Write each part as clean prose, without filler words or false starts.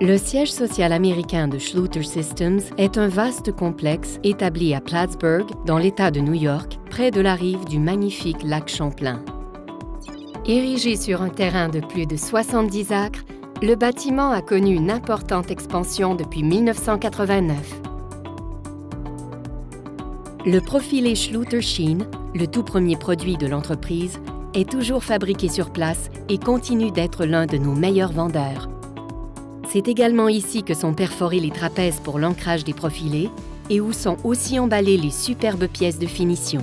Le siège social américain de Schluter Systems est un vaste complexe établi à Plattsburgh, dans l'État de New York, près de la rive du magnifique lac Champlain. Érigé sur un terrain de plus de 70 acres, le bâtiment a connu une importante expansion depuis 1989. Le profilé Schluter Sheen, le tout premier produit de l'entreprise, est toujours fabriqué sur place et continue d'être l'un de nos meilleurs vendeurs. C'est également ici que sont perforés les trapèzes pour l'ancrage des profilés et où sont aussi emballées les superbes pièces de finition.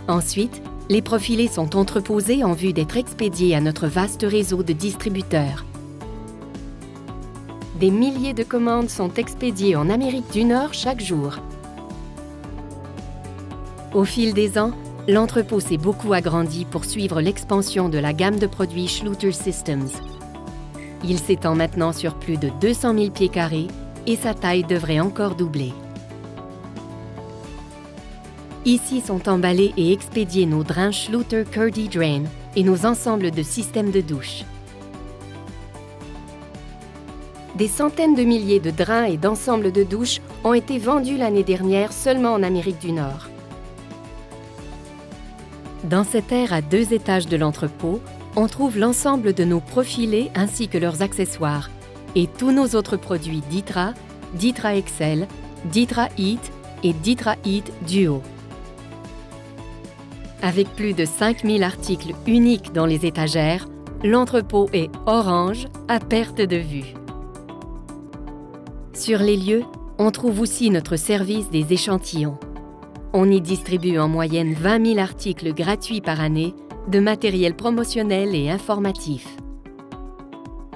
Ensuite, les profilés sont entreposés en vue d'être expédiés à notre vaste réseau de distributeurs. Des milliers de commandes sont expédiées en Amérique du Nord chaque jour. Au fil des ans, l'entrepôt s'est beaucoup agrandi pour suivre l'expansion de la gamme de produits Schluter Systems. Il s'étend maintenant sur plus de 200 000 pieds carrés et sa taille devrait encore doubler. Ici sont emballés et expédiés nos drains Schluter Curdy Drain et nos ensembles de systèmes de douche. Des centaines de milliers de drains et d'ensembles de douche ont été vendus l'année dernière seulement en Amérique du Nord. Dans cette aire à 2 étages de l'entrepôt, on trouve l'ensemble de nos profilés ainsi que leurs accessoires et tous nos autres produits Ditra, Ditra Excel, Ditra Heat et Ditra Heat Duo. Avec plus de 5000 articles uniques dans les étagères, l'entrepôt est orange à perte de vue. Sur les lieux, on trouve aussi notre service des échantillons. On y distribue en moyenne 20 000 articles gratuits par année de matériel promotionnel et informatif.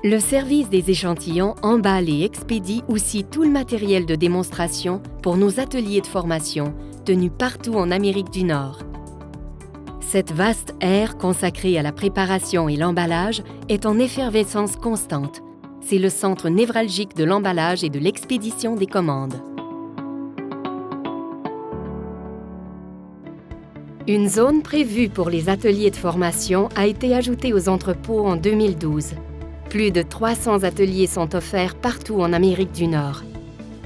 Le service des échantillons emballe et expédie aussi tout le matériel de démonstration pour nos ateliers de formation tenus partout en Amérique du Nord. Cette vaste aire consacrée à la préparation et l'emballage est en effervescence constante. C'est le centre névralgique de l'emballage et de l'expédition des commandes. Une zone prévue pour les ateliers de formation a été ajoutée aux entrepôts en 2012. Plus de 300 ateliers sont offerts partout en Amérique du Nord.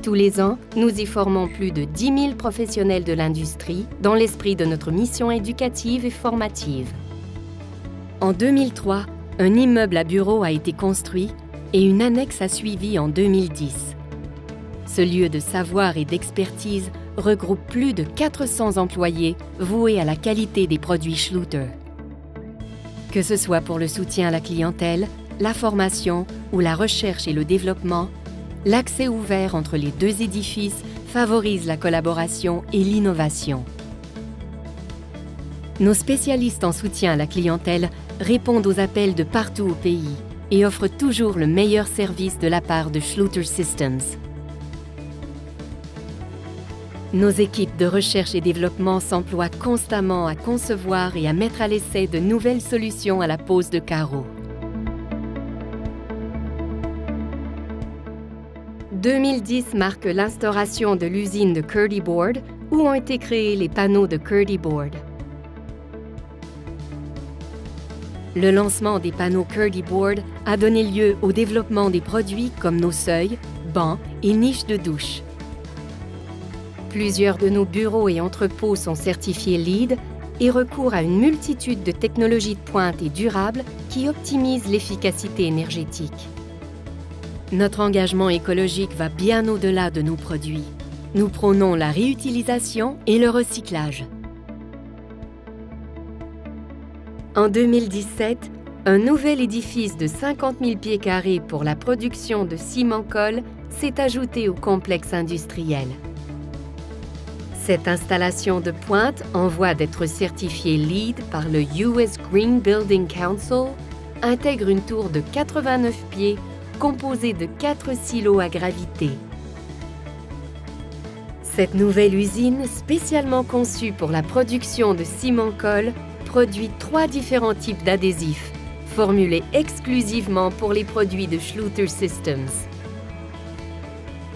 Tous les ans, nous y formons plus de 10 000 professionnels de l'industrie dans l'esprit de notre mission éducative et formative. En 2003, un immeuble à bureaux a été construit et une annexe a suivi en 2010. Ce lieu de savoir et d'expertise regroupe plus de 400 employés voués à la qualité des produits Schluter. Que ce soit pour le soutien à la clientèle, la formation ou la recherche et le développement, l'accès ouvert entre les 2 édifices favorise la collaboration et l'innovation. Nos spécialistes en soutien à la clientèle répondent aux appels de partout au pays et offrent toujours le meilleur service de la part de Schluter Systems. Nos équipes de recherche et développement s'emploient constamment à concevoir et à mettre à l'essai de nouvelles solutions à la pose de carreaux. 2010 marque l'instauration de l'usine de Curdy Board où ont été créés les panneaux de Curdy Board. Le lancement des panneaux Curdy Board a donné lieu au développement des produits comme nos seuils, bancs et niches de douche. Plusieurs de nos bureaux et entrepôts sont certifiés LEED et recourent à une multitude de technologies de pointe et durables qui optimisent l'efficacité énergétique. Notre engagement écologique va bien au-delà de nos produits. Nous prônons la réutilisation et le recyclage. En 2017, un nouvel édifice de 50 000 pieds carrés pour la production de ciment-colle s'est ajouté au complexe industriel. Cette installation de pointe, en voie d'être certifiée LEED par le US Green Building Council, intègre une tour de 89 pieds composée de 4 silos à gravité. Cette nouvelle usine, spécialement conçue pour la production de ciment-colle, produit 3 différents types d'adhésifs, formulés exclusivement pour les produits de Schluter Systems.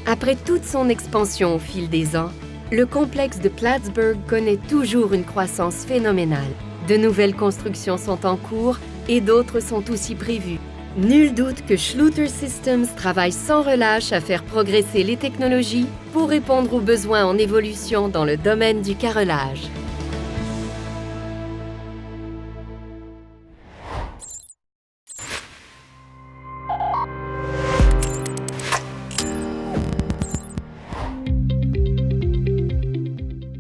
Après toute son expansion au fil des ans, le complexe de Plattsburgh connaît toujours une croissance phénoménale. De nouvelles constructions sont en cours et d'autres sont aussi prévues. Nul doute que Schluter Systems travaille sans relâche à faire progresser les technologies pour répondre aux besoins en évolution dans le domaine du carrelage.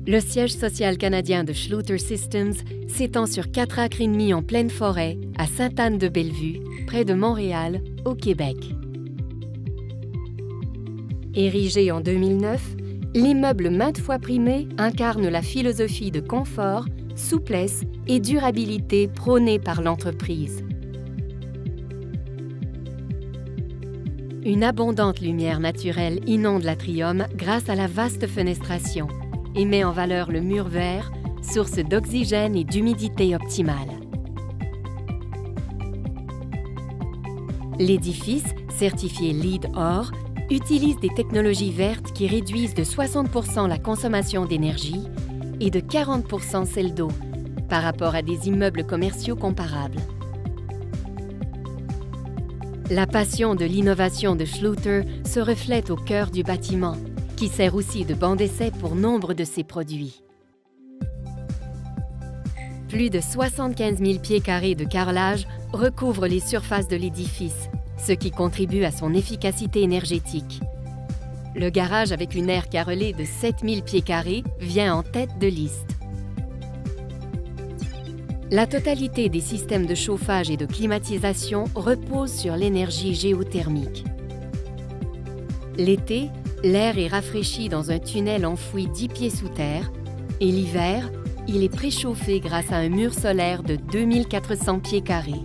Le siège social canadien de Schluter Systems s'étend sur 4 acres et demi en pleine forêt à Sainte-Anne-de-Bellevue, près de Montréal, au Québec. Érigé en 2009, l'immeuble maintes fois primé incarne la philosophie de confort, souplesse et durabilité prônée par l'entreprise. Une abondante lumière naturelle inonde l'atrium grâce à la vaste fenestration et met en valeur le mur vert, source d'oxygène et d'humidité optimale. L'édifice, certifié LEED Or, utilise des technologies vertes qui réduisent de 60% la consommation d'énergie et de 40% celle d'eau par rapport à des immeubles commerciaux comparables. La passion de l'innovation de Schluter se reflète au cœur du bâtiment, qui sert aussi de banc d'essai pour nombre de ses produits. Plus de 75 000 pieds carrés de carrelage recouvrent les surfaces de l'édifice, ce qui contribue à son efficacité énergétique. Le garage avec une aire carrelée de 7 000 pieds carrés vient en tête de liste. La totalité des systèmes de chauffage et de climatisation repose sur l'énergie géothermique. L'été, l'air est rafraîchi dans un tunnel enfoui 10 pieds sous terre et l'hiver, il est préchauffé grâce à un mur solaire de 2400 pieds carrés.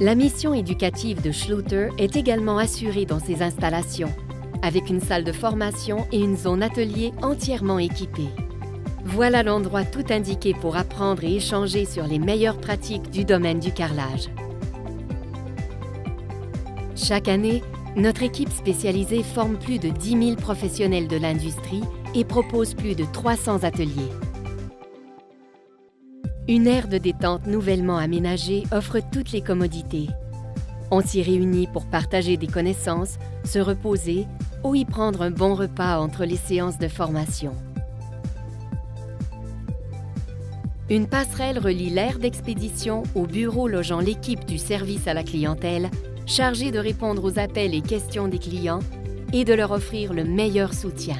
La mission éducative de Schluter est également assurée dans ces installations, avec une salle de formation et une zone atelier entièrement équipée. Voilà l'endroit tout indiqué pour apprendre et échanger sur les meilleures pratiques du domaine du carrelage. Chaque année, notre équipe spécialisée forme plus de 10 000 professionnels de l'industrie et propose plus de 300 ateliers. Une aire de détente nouvellement aménagée offre toutes les commodités. On s'y réunit pour partager des connaissances, se reposer ou y prendre un bon repas entre les séances de formation. Une passerelle relie l'aire d'expédition au bureau logeant l'équipe du service à la clientèle, chargée de répondre aux appels et questions des clients et de leur offrir le meilleur soutien.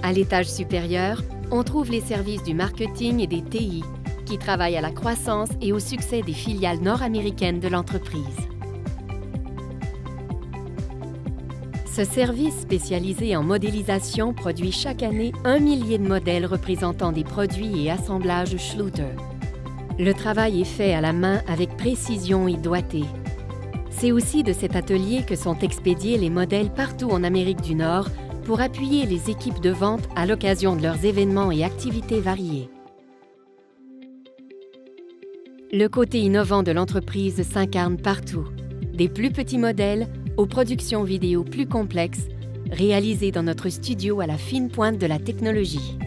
À l'étage supérieur, on trouve les services du marketing et des TI qui travaillent à la croissance et au succès des filiales nord-américaines de l'entreprise. Ce service spécialisé en modélisation produit chaque année 1 millier de modèles représentant des produits et assemblages Schluter. Le travail est fait à la main avec précision et doigté. C'est aussi de cet atelier que sont expédiés les modèles partout en Amérique du Nord pour appuyer les équipes de vente à l'occasion de leurs événements et activités variées. Le côté innovant de l'entreprise s'incarne partout, des plus petits modèles aux productions vidéo plus complexes, réalisées dans notre studio à la fine pointe de la technologie.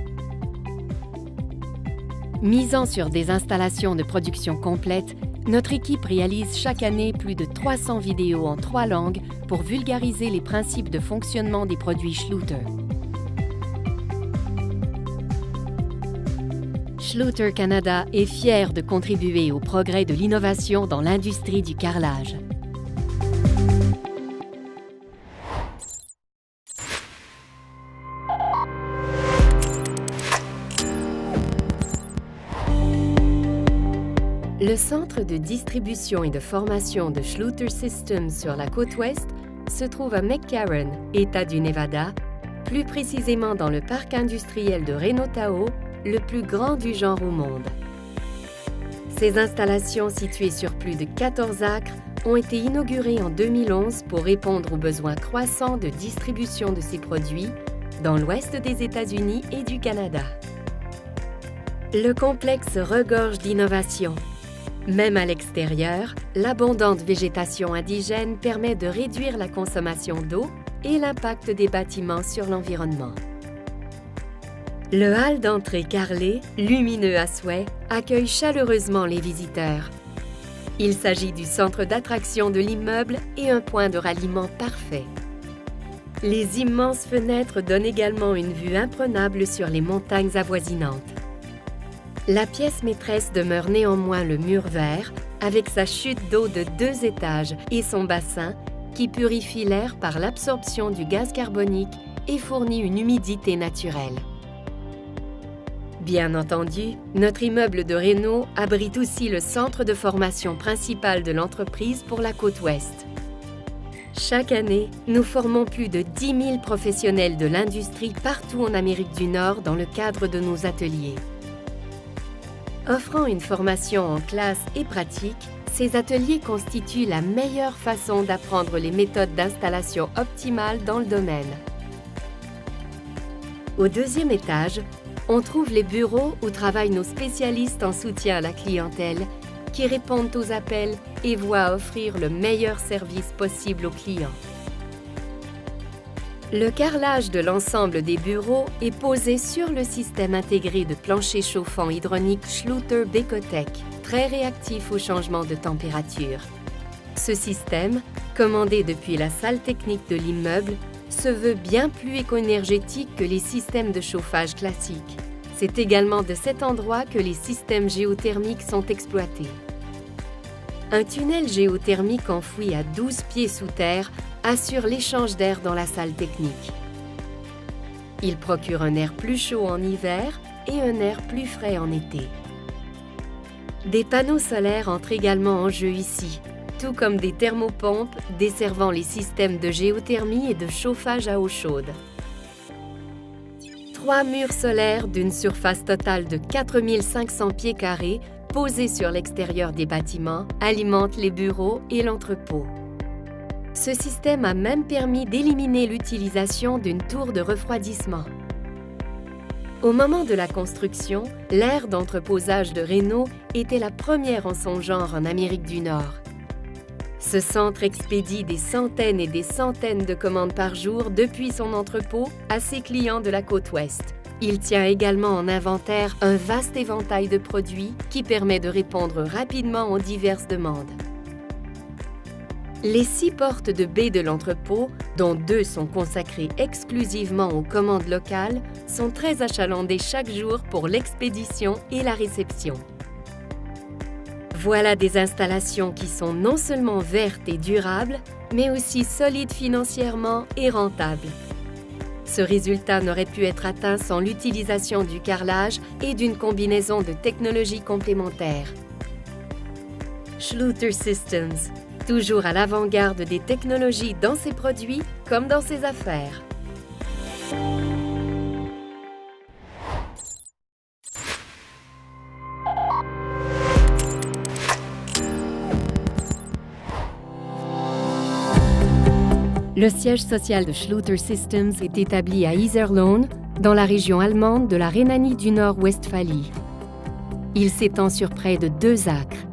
Misant sur des installations de production complètes, notre équipe réalise chaque année plus de 300 vidéos en 3 langues pour vulgariser les principes de fonctionnement des produits Schluter. Schluter Canada est fier de contribuer au progrès de l'innovation dans l'industrie du carrelage. Le centre de distribution et de formation de Schluter Systems sur la côte ouest se trouve à McCarran, État du Nevada, plus précisément dans le parc industriel de Reno-Tahoe, le plus grand du genre au monde. Ces installations situées sur plus de 14 acres ont été inaugurées en 2011 pour répondre aux besoins croissants de distribution de ces produits dans l'ouest des États-Unis et du Canada. Le complexe regorge d'innovations. Même à l'extérieur, l'abondante végétation indigène permet de réduire la consommation d'eau et l'impact des bâtiments sur l'environnement. Le hall d'entrée carrelé, lumineux à souhait, accueille chaleureusement les visiteurs. Il s'agit du centre d'attraction de l'immeuble et un point de ralliement parfait. Les immenses fenêtres donnent également une vue imprenable sur les montagnes avoisinantes. La pièce maîtresse demeure néanmoins le mur vert, avec sa chute d'eau de 2 étages et son bassin qui purifie l'air par l'absorption du gaz carbonique et fournit une humidité naturelle. Bien entendu, notre immeuble de Reno abrite aussi le centre de formation principal de l'entreprise pour la côte ouest. Chaque année, nous formons plus de 10 000 professionnels de l'industrie partout en Amérique du Nord dans le cadre de nos ateliers. Offrant une formation en classe et pratique, ces ateliers constituent la meilleure façon d'apprendre les méthodes d'installation optimales dans le domaine. Au 2e étage, on trouve les bureaux où travaillent nos spécialistes en soutien à la clientèle qui répondent aux appels et voient offrir le meilleur service possible aux clients. Le carrelage de l'ensemble des bureaux est posé sur le système intégré de plancher chauffant hydronique Schluter-Becotec, très réactif au changement de température. Ce système, commandé depuis la salle technique de l'immeuble, se veut bien plus éco-énergétique que les systèmes de chauffage classiques. C'est également de cet endroit que les systèmes géothermiques sont exploités. Un tunnel géothermique enfoui à 12 pieds sous terre assure l'échange d'air dans la salle technique. Il procure un air plus chaud en hiver et un air plus frais en été. Des panneaux solaires entrent également en jeu ici, tout comme des thermopompes desservant les systèmes de géothermie et de chauffage à eau chaude. 3 murs solaires d'une surface totale de 4 500 pieds carrés posés sur l'extérieur des bâtiments alimentent les bureaux et l'entrepôt. Ce système a même permis d'éliminer l'utilisation d'une tour de refroidissement. Au moment de la construction, l'aire d'entreposage de Reno était la première en son genre en Amérique du Nord. Ce centre expédie des centaines et des centaines de commandes par jour depuis son entrepôt à ses clients de la côte ouest. Il tient également en inventaire un vaste éventail de produits qui permet de répondre rapidement aux diverses demandes. Les 6 portes de baie de l'entrepôt, dont 2 sont consacrées exclusivement aux commandes locales, sont très achalandées chaque jour pour l'expédition et la réception. Voilà des installations qui sont non seulement vertes et durables, mais aussi solides financièrement et rentables. Ce résultat n'aurait pu être atteint sans l'utilisation du carrelage et d'une combinaison de technologies complémentaires. Schluter Systems, toujours à l'avant-garde des technologies dans ses produits comme dans ses affaires. Le siège social de Schluter Systems est établi à Iserlohn, dans la région allemande de la Rhénanie du Nord-Westphalie. Il s'étend sur près de 2 acres.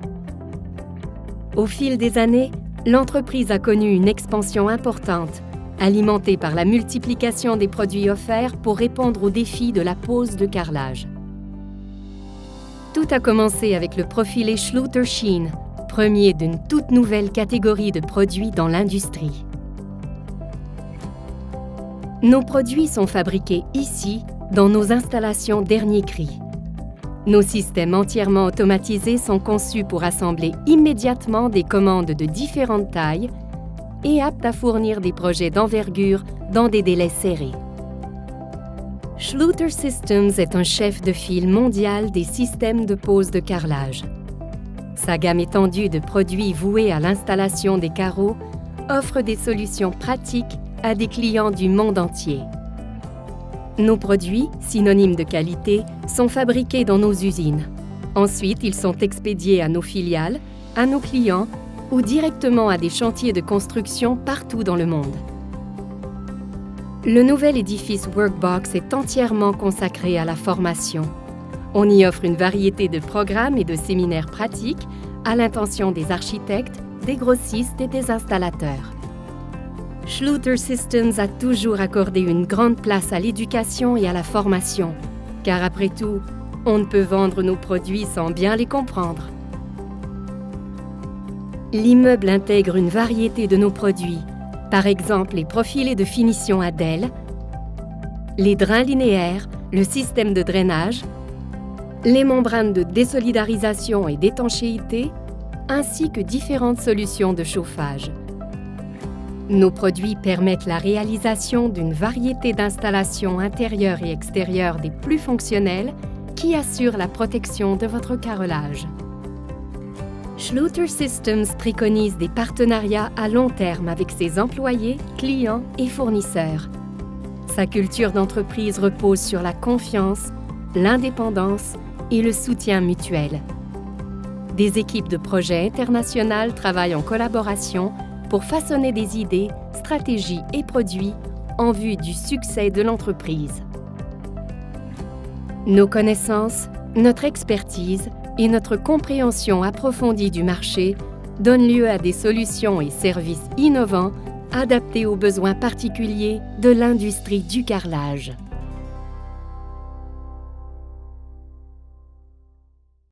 Au fil des années, l'entreprise a connu une expansion importante, alimentée par la multiplication des produits offerts pour répondre aux défis de la pose de carrelage. Tout a commencé avec le profilé Schluter Sheen, premier d'une toute nouvelle catégorie de produits dans l'industrie. Nos produits sont fabriqués ici, dans nos installations dernier cri. Nos systèmes entièrement automatisés sont conçus pour assembler immédiatement des commandes de différentes tailles et aptes à fournir des projets d'envergure dans des délais serrés. Schluter Systems est un chef de file mondial des systèmes de pose de carrelage. Sa gamme étendue de produits voués à l'installation des carreaux offre des solutions pratiques à des clients du monde entier. Nos produits, synonymes de qualité, sont fabriqués dans nos usines. Ensuite, ils sont expédiés à nos filiales, à nos clients ou directement à des chantiers de construction partout dans le monde. Le nouvel édifice Workbox est entièrement consacré à la formation. On y offre une variété de programmes et de séminaires pratiques à l'intention des architectes, des grossistes et des installateurs. Schluter Systems a toujours accordé une grande place à l'éducation et à la formation, Car après tout, on ne peut vendre nos produits sans bien les comprendre. L'immeuble intègre une variété de nos produits, par exemple les profilés de finition Adel, les drains linéaires, le système de drainage, les membranes de désolidarisation et d'étanchéité, ainsi que différentes solutions de chauffage. Nos produits permettent la réalisation d'une variété d'installations intérieures et extérieures des plus fonctionnelles qui assurent la protection de votre carrelage. Schluter Systems préconise des partenariats à long terme avec ses employés, clients et fournisseurs. Sa culture d'entreprise repose sur la confiance, l'indépendance et le soutien mutuel. Des équipes de projets internationales travaillent en collaboration pour façonner des idées, stratégies et produits en vue du succès de l'entreprise. Nos connaissances, notre expertise et notre compréhension approfondie du marché donnent lieu à des solutions et services innovants adaptés aux besoins particuliers de l'industrie du carrelage.